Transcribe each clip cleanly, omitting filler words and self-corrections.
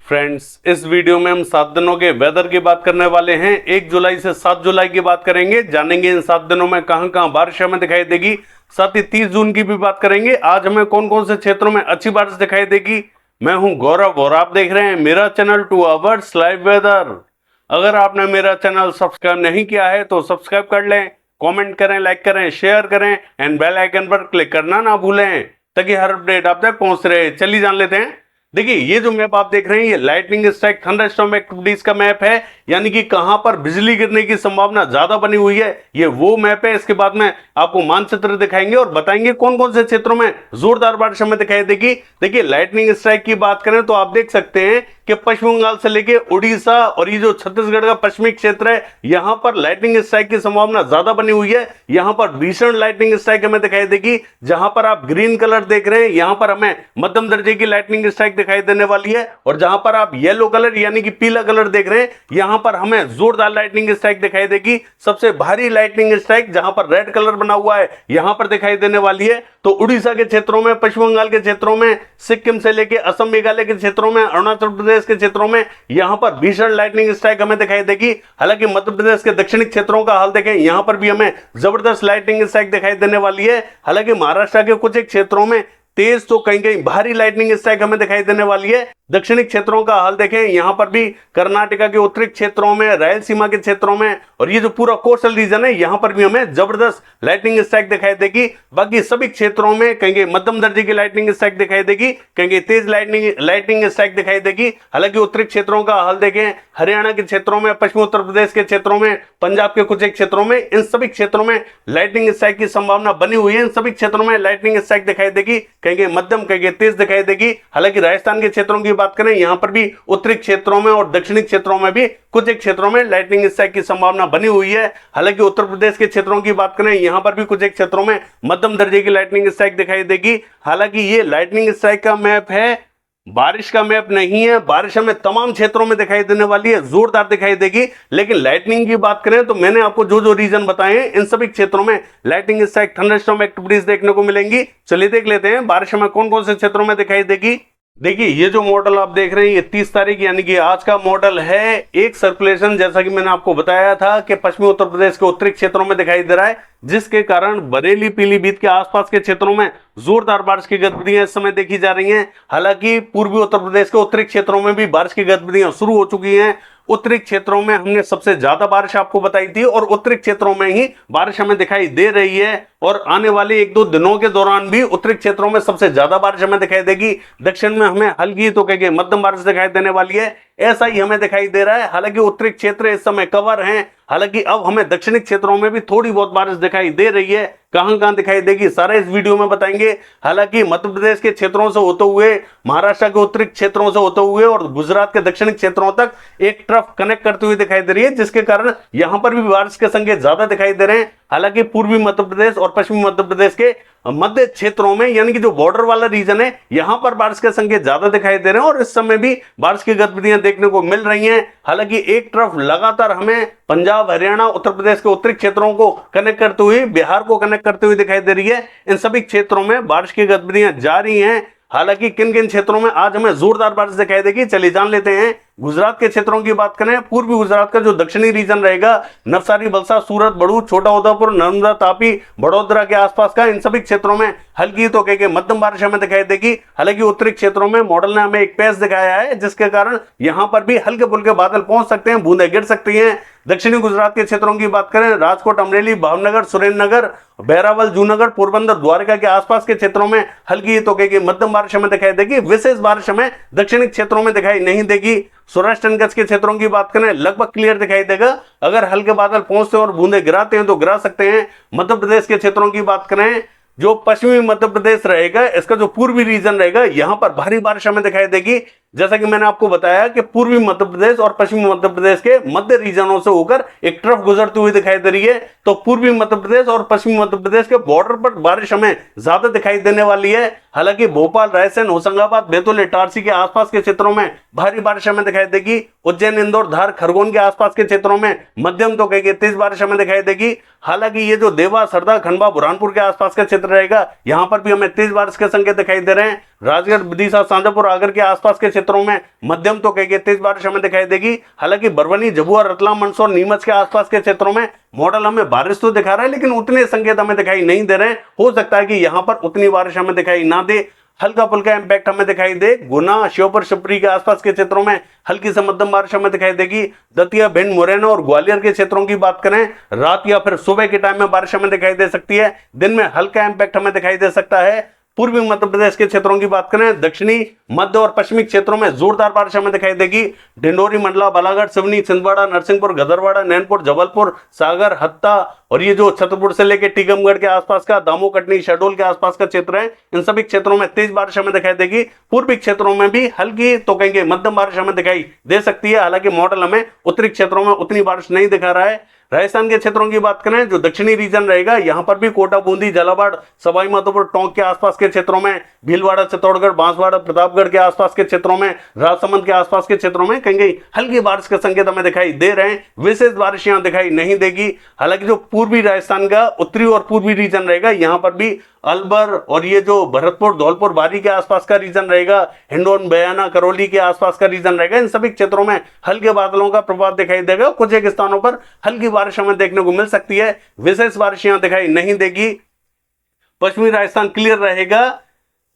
Friends, इस video में हम 7 दिनों के वेदर की बात करने वाले हैं। 1 जुलाई से 7 जुलाई की बात करेंगे, जानेंगे इन 7 दिनों में कहां कहां बारिश हमें दिखाई देगी। साथ ही 30 जून की भी बात करेंगे, आज हमें कौन कौन से क्षेत्रों में अच्छी बारिश दिखाई देगी। मैं हूं गौरव और आप देख रहे हैं मेरा चैनल 2 आवर्स लाइव वेदर। अगर आपने मेरा चैनल सब्सक्राइब नहीं किया है तो सब्सक्राइब कर लें, कमेंट करें, लाइक करें, शेयर करें एंड बेल आइकन पर क्लिक करना ना भूलें ताकि हर अपडेट आप तक पहुंच रहे। चलिए जान लेते हैं। देखिए, ये जो मैप आप देख रहे हैं ये लाइटनिंग स्ट्राइक थंडरस्टॉर्म एक्टिविटीज का मैप है, यानी कि कहां पर बिजली गिरने की संभावना ज्यादा बनी हुई है, ये वो मैप है। इसके बाद में आपको मानचित्र दिखाएंगे और बताएंगे कौन कौन से क्षेत्रों में जोरदार बारिश हमें दिखाई देगी। देखिए, लाइटनिंग स्ट्राइक की बात करें तो आप देख सकते हैं कि पश्चिम बंगाल से लेके उड़ीसा और ये जो छत्तीसगढ़ का पश्चिमी क्षेत्र है, यहां पर लाइटनिंग स्ट्राइक की संभावना ज्यादा बनी हुई है। यहां पर भीषण लाइटनिंग स्ट्राइक हमें दिखाई देगी। जहां पर आप ग्रीन कलर देख रहे हैं, यहां पर हमें मध्यम दर्जे की लाइटनिंग स्ट्राइक दिखाई देने वाली है, और जहां पर आप येलो कलर यानी कि पीला कलर देख रहे हैं, यहां पर हमें जोरदार लाइटनिंग स्ट्राइक दिखाई देगी। सबसे भारी लाइटनिंग स्ट्राइक जहां पर रेड कलर बना हुआ है, यहां पर दिखाई देने वाली है। तो उड़ीसा के क्षेत्रों में, पश्चिम बंगाल के क्षेत्रों में, सिक्किम से लेकर असम मेघालय के क्षेत्रों में, अरुणाचल प्रदेश के क्षेत्रों में यहां पर भीषण लाइटनिंग स्ट्राइक हमें दिखाई देगी। हालांकि मध्य प्रदेश के दक्षिणी क्षेत्रों का हाल देखें, यहां पर भी हमें जबरदस्त लाइटनिंग स्ट्राइक दिखाई देने वाली है। हालांकि महाराष्ट्र के कुछ एक क्षेत्रों में तेज तो कहीं कहीं भारी लाइटनिंग स्ट्राइक हमें दिखाई देने वाली है। दक्षिणी क्षेत्रों का हाल देखें, यहां पर भी कर्नाटका के उत्तरी क्षेत्रों में, रायलसीमा के क्षेत्रों में और ये जो पूरा कोस्टल रीजन है, यहां पर भी हमें जबरदस्त लाइटनिंग स्ट्राइक दिखाई देगी। बाकी सभी क्षेत्रों में कहीं कहीं मध्यम दर्जे की लाइटनिंग स्ट्राइक दिखाई देगी, कहीं कहीं तेज लाइटनिंग स्ट्राइक दिखाई देगी। हालांकि उत्तरी क्षेत्रों का हाल देखें, हरियाणा के क्षेत्रों में, पश्चिमी उत्तर प्रदेश के क्षेत्रों में, पंजाब के कुछ एक क्षेत्रों में, इन सभी क्षेत्रों में लाइटनिंग स्ट्राइक की संभावना बनी हुई है। इन सभी क्षेत्रों में लाइटनिंग स्ट्राइक दिखाई देगी, कहीं मध्यम कहीं तेज दिखाई देगी। हालांकि राजस्थान के क्षेत्रों की बात करें, यहां पर भी उत्तरी क्षेत्रों में और दक्षिणी क्षेत्रों में भी कुछ एक क्षेत्रों में लाइटनिंग स्ट्राइक की संभावना बनी हुई है। हालांकि उत्तर प्रदेश के क्षेत्रों की बात करें, यहां पर भी कुछ एक क्षेत्रों में मध्यम दर्जे की लाइटनिंग स्ट्राइक दिखाई देगी। हालांकि ये लाइटनिंग स्ट्राइक का मैप है, बारिश का मैप नहीं है। बारिश हमें तमाम क्षेत्रों में दिखाई देने वाली है, जोरदार दिखाई देगी। लेकिन लाइटनिंग की बात करें तो मैंने आपको जो जो रीजन बताए हैं, इन सभी क्षेत्रों में लाइटनिंग स्ट्राइक थंडरस्टॉर्म एक्टिविटीज देखने को मिलेंगी। चलिए देख लेते हैं बारिश हमें कौन कौन से क्षेत्रों में दिखाई देगी। देखिए, ये जो मॉडल आप देख रहे हैं, ये 30 तारीख यानी कि आज का मॉडल है। एक सर्कुलेशन, जैसा कि मैंने आपको बताया था कि पश्चिमी उत्तर प्रदेश के उत्तरी क्षेत्रों में दिखाई दे रहा है, जिसके कारण बरेली, पीलीभीत के आसपास के क्षेत्रों में जोरदार बारिश की गतिविधियां इस समय देखी जा रही हैं। हालांकि पूर्वी उत्तर प्रदेश के उत्तरी क्षेत्रों में भी बारिश की गतिविधियां शुरू हो चुकी हैं। उत्तरी क्षेत्रों में हमने सबसे ज्यादा बारिश आपको बताई थी और उत्तरी क्षेत्रों में ही बारिश हमें दिखाई दे रही है, और आने वाले 1-2 दिनों के दौरान भी उत्तरी क्षेत्रों में सबसे ज्यादा बारिश हमें दिखाई देगी। दक्षिण में हमें हल्की तो कहेंगे मध्यम बारिश दिखाई देने वाली है, ऐसा ही हमें दिखाई दे रहा है। हालांकि उत्तरी क्षेत्र इस समय कवर हैं। हालांकि अब हमें दक्षिणी क्षेत्रों में भी थोड़ी बहुत बारिश दिखाई दे रही है। कहां कहां दिखाई देगी सारा इस वीडियो में बताएंगे। हालांकि मध्य प्रदेश के क्षेत्रों से होते हुए, महाराष्ट्र के उत्तरी क्षेत्रों से होते हुए और गुजरात के दक्षिणी क्षेत्रों तक एक ट्रफ कनेक्ट करते हुए दिखाई दे रही है, जिसके कारण यहां पर भी बारिश के संकेत ज्यादा दिखाई दे रहे हैं। हालांकि पूर्वी मध्य प्रदेश और पश्चिमी मध्य प्रदेश के मध्य क्षेत्रों में, यानी कि जो बॉर्डर वाला रीजन है, यहां पर बारिश के संकेत ज्यादा दिखाई दे रहे हैं और इस समय भी बारिश की गतिविधियां देखने को मिल रही हैं। हालांकि एक तरफ लगातार हमें पंजाब, हरियाणा, उत्तर प्रदेश के उत्तरी क्षेत्रों को कनेक्ट करते हुए, बिहार को कनेक्ट करते हुए दिखाई दे रही है। इन सभी क्षेत्रों में बारिश की गतिविधियां जारी हैं। हालांकि किन किन क्षेत्रों में आज हमें जोरदार बारिश दिखाई देगी, चलिए जान लेते हैं। गुजरात के क्षेत्रों की बात करें, पूर्वी गुजरात का जो दक्षिणी रीजन रहेगा, नवसारी, वलसाड, सूरत, भरूच, छोटा उदेपुर, नर्मदा, तापी, बड़ोदरा के आसपास का, इन सभी क्षेत्रों में हल्की तो कहीं मध्यम बारिश हमें दिखाई देगी। हालांकि उत्तरी क्षेत्रों में मॉडल ने हमें एक पैच दिखाया है, जिसके कारण यहां पर भी हल्के फुल्के बादल पहुंच सकते हैं, बूंदें गिर सकती हैं। दक्षिणी गुजरात के क्षेत्रों की बात करें, राजकोट, अमरेली, भावनगर, सुरेंद्रनगर, बैरावल, जूनागढ़, पोरबंदर, द्वारका के आसपास के क्षेत्रों में हल्की तो कहीं मध्यम बारिश हमें दिखाई देगी। विशेष बारिश हमें दक्षिणी क्षेत्रों में दिखाई नहीं देगी। सौराष्ट्र एंड कच्छ के क्षेत्रों की बात करें, लगभग क्लियर दिखाई देगा। अगर हल्के बादल पहुंचते हैं और बूंदे गिराते हैं तो गिरा सकते हैं। मध्य प्रदेश के क्षेत्रों की बात करें, जो पश्चिमी मध्य प्रदेश रहेगा, इसका जो पूर्वी रीजन रहेगा, यहां पर भारी बारिश हमें दिखाई देगी। जैसा कि मैंने आपको बताया कि पूर्वी मध्य प्रदेश और पश्चिमी मध्य प्रदेश के मध्य रीजनों से होकर एक ट्रफ गुजरती हुई दिखाई दे रही है। तो पूर्वी मध्य प्रदेश और पश्चिमी मध्य प्रदेश के बॉर्डर पर बारिश हमें ज्यादा दिखाई देने वाली है। हालांकि भोपाल, रायसेन, होशंगाबाद, बैतूल, इटारसी के आसपास के क्षेत्रों में भारी बारिश हमें दिखाई देगी। उज्जैन, इंदौर, धार, खरगोन के आसपास के क्षेत्रों में मध्यम तो कहेंगे तेज बारिश हमें दिखाई देगी। हालांकि ये जो देवास, हरदा, खंडवा, बुरहानपुर के आसपास का क्षेत्र रहेगा, यहां पर भी हमें तेज बारिश के संकेत दिखाई दे रहे हैं। राजगढ़, विदिशा, शाजापुर, आगर के आसपास के क्षेत्रों में मध्यम तो कहीं तेज बारिश हमें दिखाई देगी। हालांकि बरवनी, झबुआ, रतलाम, मंदसौर, नीमच के आसपास के क्षेत्रों में मॉडल हमें बारिश तो दिखा रहा है, लेकिन उतने संकेत हमें दिखाई नहीं दे रहे हैं। हो सकता है कि यहां पर उतनी बारिश हमें दिखाई ना दे, हल्का फुल्का इंपैक्ट हमें दिखाई दे। गुना, श्योपुर, शिवपुरी के आसपास के क्षेत्रों में हल्की से मध्यम बारिश हमें दिखाई देगी। दतिया, भिंड, मुरैना और ग्वालियर के क्षेत्रों की बात करें, रात या फिर सुबह के टाइम में बारिश हमें दिखाई दे सकती है। दिन में हल्का इंपैक्ट हमें दिखाई दे सकता है। पूर्वी मध्य प्रदेश के क्षेत्रों की बात करें, दक्षिणी, मध्य और पश्चिमी क्षेत्रों में जोरदार बारिश हमें दिखाई देगी। डिंडोरी, मंडला, बालाघाट, सिवनी, छिंदवाड़ा, नरसिंहपुर, गदरवाड़ा, नैनपुर, जबलपुर, सागर, हत्ता और ये जो छतरपुर से लेकर टीकमगढ़ के आसपास का, दामो, कटनी, शहडोल के आसपास का क्षेत्र है, इन सभी क्षेत्रों में तेज बारिश हमें दिखाई देगी। पूर्वी क्षेत्रों में भी हल्की तो कहेंगे मध्यम बारिश हमें दिखाई दे सकती है। हालांकि मॉडल हमें उत्तरी क्षेत्रों में उतनी बारिश नहीं दिखा रहा है। राजस्थान के क्षेत्रों की बात करें, जो दक्षिणी रीजन रहेगा, यहां पर भी कोटा, बूंदी, झालावाड़, सवाई माधोपुर, टोंक के आसपास के क्षेत्रों में, भीलवाड़ा, चित्तौड़गढ़, बांसवाड़ा, प्रतापगढ़ के आसपास के क्षेत्रों में, राजसमंद के आसपास के क्षेत्रों में कहीं हल्की बारिश के संकेत हमें दिखाई दे रहे हैं। विशेष बारिश यहां दिखाई नहीं देगी। हालांकि जो पूर्वी राजस्थान का उत्तरी और पूर्वी रीजन रहेगा, यहां पर भी अलवर और ये जो भरतपुर, धौलपुर, बारी के आसपास का रीजन रहेगा, हिंडौन, बयाना, करौली के आसपास का रीजन रहेगा, इन सभी क्षेत्रों में हल्के बादलों का प्रभाव दिखाई देगा। कुछ एक स्थानों पर हल्की बारिश हमें देखने को मिल सकती है। विशेष बारिश यहां दिखाई नहीं देगी। पश्चिमी राजस्थान क्लियर रहेगा।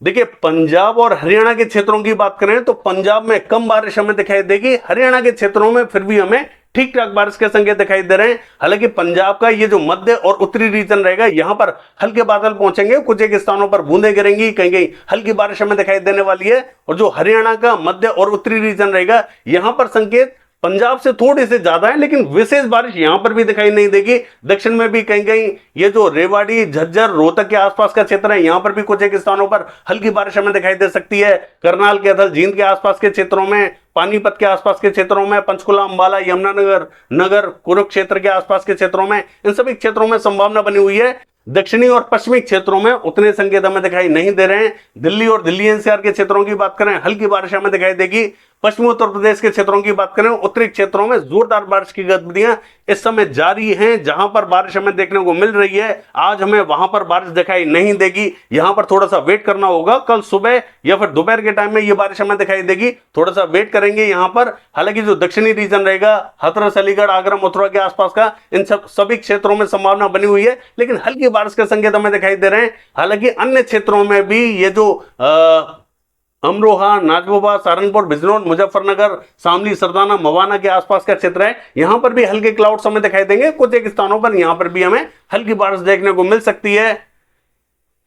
देखिए, पंजाब और हरियाणा के क्षेत्रों की बात करें तो पंजाब में कम बारिश हमें दिखाई देगी। हरियाणा के क्षेत्रों में फिर भी हमें ठीक ठाक बारिश के संकेत दिखाई दे रहे हैं। हालांकि पंजाब का ये जो मध्य और उत्तरी रीजन रहेगा, यहां पर हल्के बादल पहुंचेंगे, कुछ एक स्थानों पर बूंदें गिरेंगी, कहीं कहीं हल्की बारिश हमें दिखाई देने वाली है। और जो हरियाणा का मध्य और उत्तरी रीजन रहेगा, यहां पर संकेत पंजाब से थोड़े से ज्यादा है, लेकिन विशेष बारिश यहां पर भी दिखाई नहीं देगी। दक्षिण में भी कहीं कहीं ये जो रेवाड़ी, झज्जर, रोहतक के आसपास का क्षेत्र है, यहां पर भी कुछ एक स्थानों पर हल्की बारिश हमें दिखाई दे सकती है। करनाल, कैथल, जींद के आसपास के क्षेत्रों में, पानीपत के आसपास के क्षेत्रों में, पंचकुला, अंबाला, यमुनानगर, नगर, कुरुक्षेत्र के आसपास के क्षेत्रों में, इन सभी क्षेत्रों में संभावना बनी हुई है। दक्षिणी और पश्चिमी क्षेत्रों में उतने संकेत हमें दिखाई नहीं दे रहे हैं। दिल्ली और दिल्ली एनसीआर के क्षेत्रों की बात करें, हल्की बारिश हमें दिखाई देगी। पश्चिमी उत्तर प्रदेश के क्षेत्रों की बात करें, उत्तरी क्षेत्रों में जोरदार बारिश की गतिविधियां इस समय जारी हैं। जहां पर बारिश हमें देखने को मिल रही है, आज हमें वहां पर बारिश दिखाई नहीं देगी। यहां पर थोड़ा सा वेट करना होगा। कल सुबह या फिर दोपहर के टाइम में ये बारिश हमें दिखाई देगी, थोड़ा सा वेट करेंगे यहां पर। हालांकि जो दक्षिणी रीजन रहेगा, हाथरस, अलीगढ़, आगरा, मथुरा के आसपास का, इन सभी क्षेत्रों में संभावना बनी हुई है, लेकिन हल्की बारिश के संकेत हमें दिखाई दे रहे हैं। हालांकि अन्य क्षेत्रों में भी ये जो अमरोहा, नागौर, सहारनपुर, बिजनौर, मुजफ्फरनगर, शामली, सरदाना, मवाना के आसपास का क्षेत्र है, यहां पर भी हल्के क्लाउड्स हमें दिखाई देंगे। कुछ एक स्थानों पर यहां पर भी हमें हल्की बारिश देखने को मिल सकती है।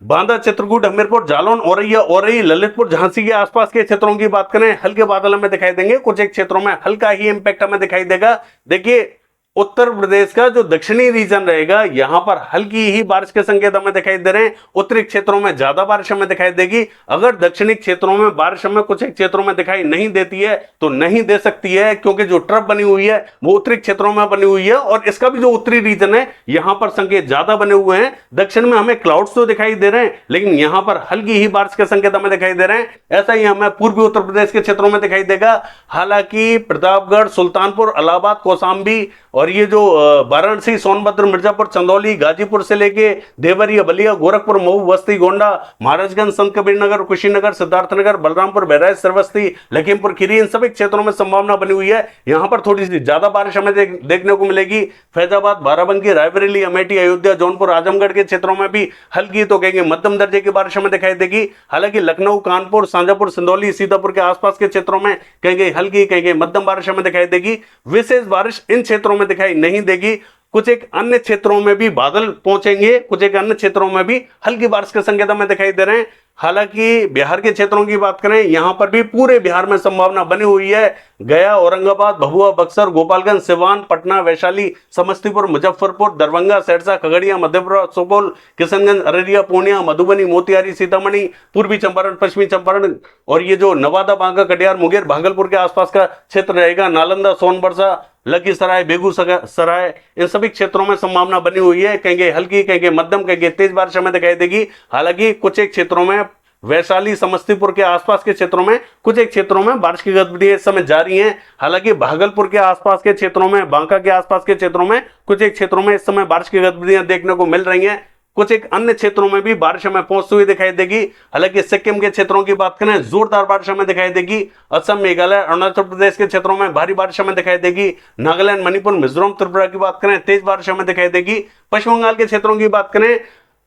बांदा, चित्रकूट, हमीरपुर, जालौन, औरैया, औरई, ललितपुर, झांसी के आसपास के क्षेत्रों की बात करें, हल्के बादल हमें दिखाई देंगे। कुछ एक क्षेत्रों में हल्का ही इंपैक्ट हमें दिखाई देगा। देखिए, उत्तर प्रदेश का जो दक्षिणी रीजन रहेगा, यहां पर हल्की ही बारिश के संकेत हमें दिखाई दे रहे हैं। उत्तरी क्षेत्रों में ज्यादा बारिश हमें दिखाई देगी। अगर दक्षिणी क्षेत्रों में बारिश हमें कुछ एक क्षेत्रों में दिखाई नहीं देती है तो नहीं दे सकती है, क्योंकि जो ट्रफ बनी हुई है वो उत्तरी क्षेत्रों में बनी हुई है और इसका भी जो उत्तरी रीजन है, यहां पर संकेत ज्यादा बने हुए हैं। दक्षिण में हमें क्लाउड्स तो दिखाई दे रहे हैं, लेकिन यहां पर हल्की ही बारिश के संकेत हमें दिखाई दे रहे हैं। ऐसा ही हमें पूर्वी उत्तर प्रदेश के क्षेत्रों में दिखाई देगा। हालांकि प्रतापगढ़, सुल्तानपुर, इलाहाबाद, कौशाम्बी और ये जो वाराणसी, सोनभद्र, मिर्जापुर, चंदौली, गाजीपुर से लेके देवरिया, बलिया, गोरखपुर, मऊ, बस्ती, गोंडा, महाराजगंज, संत कबीरनगर, कुशीनगर, सिद्धार्थनगर, बलरामपुर, बहराइच, श्रावस्ती, लखीमपुर खीरी, इन सभी क्षेत्रों में संभावना बनी हुई है। यहां पर थोड़ी सी ज्यादा बारिश हमें देखने को मिलेगी। फैजाबाद, बाराबंकी, रायबरेली, अमेठी, अयोध्या, जौनपुर, आजमगढ़ के क्षेत्रों में भी हल्की तो कहेंगे मध्यम दर्जे की बारिश हमें दिखाई देगी। हालांकि लखनऊ, कानपुर, शाजापुर, सिंदौली, सीतापुर के आसपास के क्षेत्रों में कहेंगे हल्की, कहेंगे मध्यम बारिश हमें दिखाई देगी। विशेष बारिश इन क्षेत्रों में दिखाई नहीं देगी। कुछ एक अन्य क्षेत्रों में भी बादल पहुंचेंगे, कुछ एक अन्य क्षेत्रों में भी हल्की बारिश के संकेत हमें दिखाई दे रहे हैं। हालांकि बिहार के क्षेत्रों की बात करें, यहां पर भी पूरे बिहार में संभावना बनी हुई है। गया, औरंगाबाद, भभुआ, बक्सर, गोपालगंज, सिवान, पटना, वैशाली, समस्तीपुर, मुजफ्फरपुर, दरभंगा, सहरसा, खगड़िया, मधेपुरा, सुपौल, किशनगंज, अररिया, पूर्णिया, मधुबनी, मोतिहारी, सीतामढ़ी, पूर्वी चंपारण, पश्चिमी चंपारण और ये जो नवादा, बांका, कटिहार, मुंगेर, भागलपुर के आसपास का क्षेत्र रहेगा, नालंदा, सोनबरसा, लखीसराय, बेगूसराय, इन सभी क्षेत्रों में संभावना बनी हुई है। कहेंगे हल्की, कहेंगे मध्यम, कहेंगे तेज बारिश हमें दिखाई देगी। हालांकि कुछ एक क्षेत्रों में, वैशाली, समस्तीपुर के आसपास के क्षेत्रों में, कुछ एक क्षेत्रों में बारिश की गतिविधियां इस समय जारी हैं। हालांकि भागलपुर के आसपास के क्षेत्रों में, बांका के आसपास के क्षेत्रों में, कुछ एक क्षेत्रों में इस समय बारिश की गतिविधियां देखने को मिल रही हैं। कुछ एक अन्य क्षेत्रों में भी बारिश हमें पहुंचती हुई दिखाई देगी। हालांकि सिक्किम के क्षेत्रों की बात करें, जोरदार बारिश हमें दिखाई देगी। असम, मेघालय, अरुणाचल प्रदेश के क्षेत्रों में भारी बारिश हमें दिखाई देगी। नागालैंड, मणिपुर, मिजोरम, त्रिपुरा की बात करें, तेज बारिश हमें दिखाई देगी। पश्चिम बंगाल के क्षेत्रों की बात करें,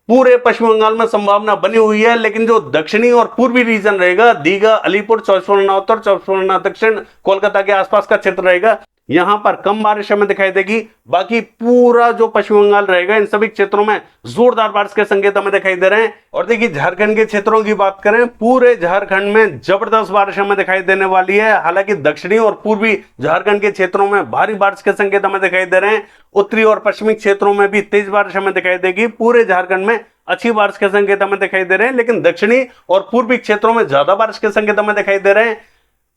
पूरे पश्चिम बंगाल में संभावना बनी हुई है, लेकिन जो दक्षिणी और पूर्वी रीजन रहेगा, दीघा, अलीपुर, 24 परगना उत्तर, 24 परगना दक्षिण, कोलकाता के आसपास का क्षेत्र रहेगा, यहां पर कम बारिश हमें दिखाई देगी। बाकी पूरा जो पश्चिम बंगाल रहेगा, इन सभी क्षेत्रों में जोरदार बारिश के संकेत हमें दिखाई दे रहे हैं। और देखिए झारखंड के क्षेत्रों की बात करें, पूरे झारखंड में जबरदस्त बारिश हमें दिखाई देने वाली है। हालांकि दक्षिणी और पूर्वी झारखंड के क्षेत्रों में भारी बारिश के संकेत हमें दिखाई दे रहे हैं। उत्तरी और पश्चिमी क्षेत्रों में भी तेज बारिश हमें दिखाई देगी। पूरे झारखंड में अच्छी बारिश के संकेत हमें दिखाई दे रहे हैं, लेकिन दक्षिणी और पूर्वी क्षेत्रों में ज्यादा बारिश के संकेत हमें दिखाई दे रहे हैं।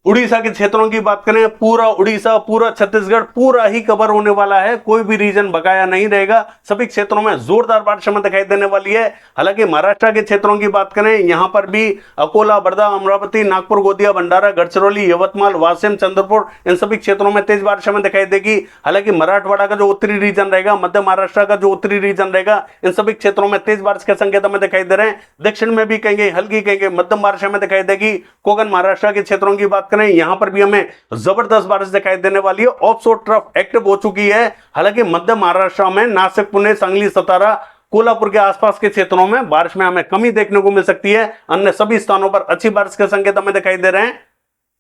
उड़ीसा के क्षेत्रों की बात करें, पूरा उड़ीसा, पूरा छत्तीसगढ़ पूरा ही कवर होने वाला है, कोई भी रीजन बकाया नहीं रहेगा। सभी क्षेत्रों में जोरदार बारिश हमें दिखाई देने वाली है। हालांकि महाराष्ट्र के क्षेत्रों की बात करें, यहां पर भी अकोला, वर्धा, अमरावती, नागपुर, गोंदिया, भंडारा, गढ़चिरौली, यवतमाल, वाशिम, चंद्रपुर, इन सभी क्षेत्रों में तेज बारिश हमें दिखाई देगी। हालांकि मराठवाड़ा का जो उत्तरी रीजन रहेगा, मध्य महाराष्ट्र का जो उत्तरी रीजन रहेगा, इन सभी क्षेत्रों में तेज बारिश के संकेत हमें दिखाई दे रहे हैं। दक्षिण में भी कहेंगे हल्की, कहेंगे मध्यम बारिश हमें दिखाई देगी। कोकण महाराष्ट्र के क्षेत्रों की बात करें, यहां पर भी हमें जबरदस्त बारिश दिखाई देने वाली है। ऑफशोर ट्रफ एक्टिव हो चुकी है। हालांकि मध्य महाराष्ट्र में नासिक, पुणे, सांगली, सतारा, कोल्हापुर के आसपास के क्षेत्रों में बारिश में हमें कमी देखने को मिल सकती है। अन्य सभी स्थानों पर अच्छी बारिश के संकेत हमें दिखाई दे रहे हैं।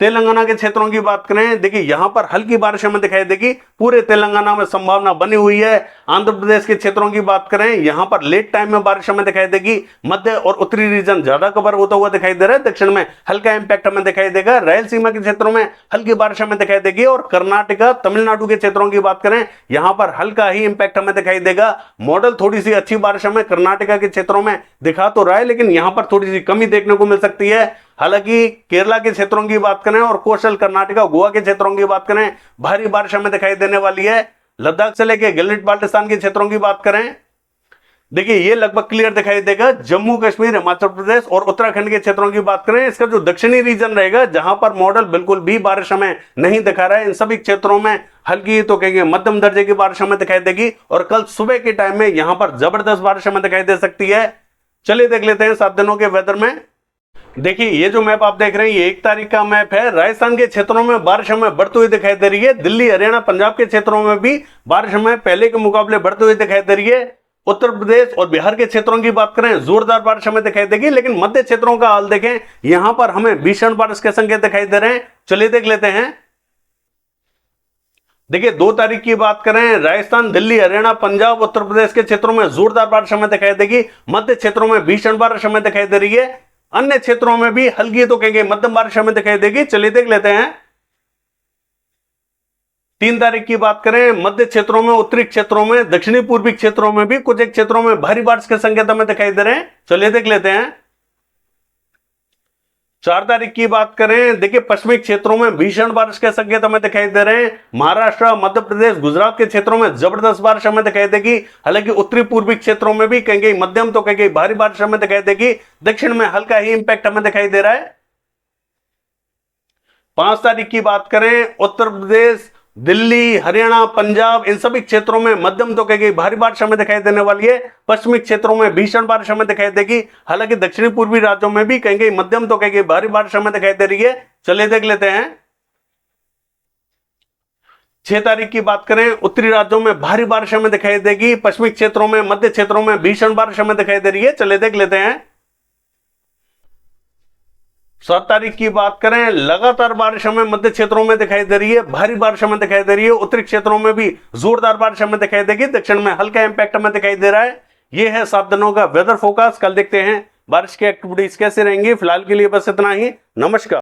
तेलंगाना के क्षेत्रों की बात करें, देखिए यहां पर हल्की बारिश हमें दिखाई देगी। पूरे तेलंगाना में संभावना बनी हुई है। आंध्र प्रदेश के क्षेत्रों की बात करें, यहां पर लेट टाइम में बारिश हमें दिखाई देगी। मध्य और उत्तरी रीजन ज्यादा कवर होता हुआ दिखाई दे रहा है। दक्षिण में हल्का इंपैक्ट हमें दिखाई देगा। रायलसीमा के क्षेत्रों में हल्की बारिश हमें दिखाई देगी। और कर्नाटका, तमिलनाडु के क्षेत्रों की बात करें, यहां पर हल्का ही इंपैक्ट हमें दिखाई देगा। मॉडल थोड़ी सी अच्छी बारिश हमें कर्नाटका के क्षेत्रों में दिखा तो रहा है, लेकिन यहां पर थोड़ी सी कमी देखने को मिल सकती है। हालांकि केरला के क्षेत्रों की बात करें और कोस्टल कर्नाटका, गोवा के क्षेत्रों की बात करें, भारी बारिश हमें दिखाई देने वाली है। लद्दाख से लेकर गिलगित बाल्टिस्तान के क्षेत्रों की बात करें, देखिए ये लगभग क्लियर दिखाई देगा। जम्मू कश्मीर, हिमाचल प्रदेश और उत्तराखंड के क्षेत्रों की बात करें, इसका जो दक्षिणी रीजन रहेगा, जहां पर मॉडल बिल्कुल भी बारिश हमें नहीं दिखा रहा है, इन सभी क्षेत्रों में हल्की तो कहेंगे मध्यम दर्जे की बारिश हमें दिखाई देगी। और कल सुबह के टाइम में यहां पर जबरदस्त बारिश हमें दिखाई दे सकती है। चलिए देख लेते हैं 7 दिनों के वेदर में। देखिए ये जो मैप आप देख रहे हैं, ये 1 तारीख का मैप है। राजस्थान के क्षेत्रों में बारिश हमें बढ़ती हुई दिखाई दे रही है। दिल्ली, हरियाणा, पंजाब के क्षेत्रों में भी बारिश हमें पहले के मुकाबले बढ़ती हुई दिखाई दे रही है। उत्तर प्रदेश और बिहार के क्षेत्रों की बात करें, जोरदार बारिश हमें दिखाई देगी। लेकिन मध्य क्षेत्रों का हाल देखें, यहां पर हमें भीषण बारिश के संकेत दिखाई दे रहे हैं। चलिए देख लेते हैं। देखिए 2 तारीख की बात करें, राजस्थान, दिल्ली, हरियाणा, पंजाब, उत्तर प्रदेश के क्षेत्रों में जोरदार बारिश हमें दिखाई देगी। मध्य क्षेत्रों में भीषण बारिश हमें दिखाई दे रही है। अन्य क्षेत्रों में भी हल्की तो कहेंगे मध्यम बारिश हमें दिखाई देगी। चलिए देख लेते हैं। 3 तारीख की बात करें, मध्य क्षेत्रों में, उत्तरी क्षेत्रों में, दक्षिणी पूर्वी क्षेत्रों में भी कुछ एक क्षेत्रों में भारी बारिश के संकेत हमें दिखाई दे रहे हैं। चलिए देख लेते हैं। 4 तारीख की बात करें, देखिए पश्चिमी क्षेत्रों में भीषण बारिश के संकेत हमें दिखाई दे रहे हैं। महाराष्ट्र, मध्य प्रदेश, गुजरात के क्षेत्रों में जबरदस्त बारिश हमें दिखाई देगी। हालांकि उत्तरी पूर्वी क्षेत्रों में भी कहीं कहीं मध्यम तो कहीं कहीं भारी बारिश हमें दिखाई देगी। दक्षिण में हल्का ही इंपैक्ट हमें दिखाई दे रहा है। 5 तारीख की बात करें, उत्तर प्रदेश, दिल्ली, हरियाणा, पंजाब, इन सभी क्षेत्रों में मध्यम तो कहीं भारी बारिश हमें दिखाई देने वाली है। पश्चिमी क्षेत्रों में भीषण बारिश हमें दिखाई देगी। हालांकि दक्षिणी पूर्वी राज्यों में भी कहीं मध्यम तो कहीं भारी बारिश हमें दिखाई दे रही है। चलिए देख लेते हैं। 6 तारीख की बात करें, उत्तरी राज्यों में भारी बारिश हमें दिखाई देगी। पश्चिमी क्षेत्रों में, मध्य क्षेत्रों में भीषण बारिश हमें दिखाई दे रही है। चलिए देख लेते हैं। 7 तारीख की बात करें, लगातार बारिश हमें मध्य क्षेत्रों में दिखाई दे रही है। भारी बारिश हमें दिखाई दे रही है। उत्तरी क्षेत्रों में भी जोरदार बारिश हमें दिखाई देगी। दक्षिण में हल्का इंपैक्ट हमें दिखाई दे रहा है। यह है 7 दिनों का वेदर फोरकास्ट। कल देखते हैं बारिश की एक्टिविटीज कैसे रहेंगी। फिलहाल के लिए बस इतना ही। नमस्कार।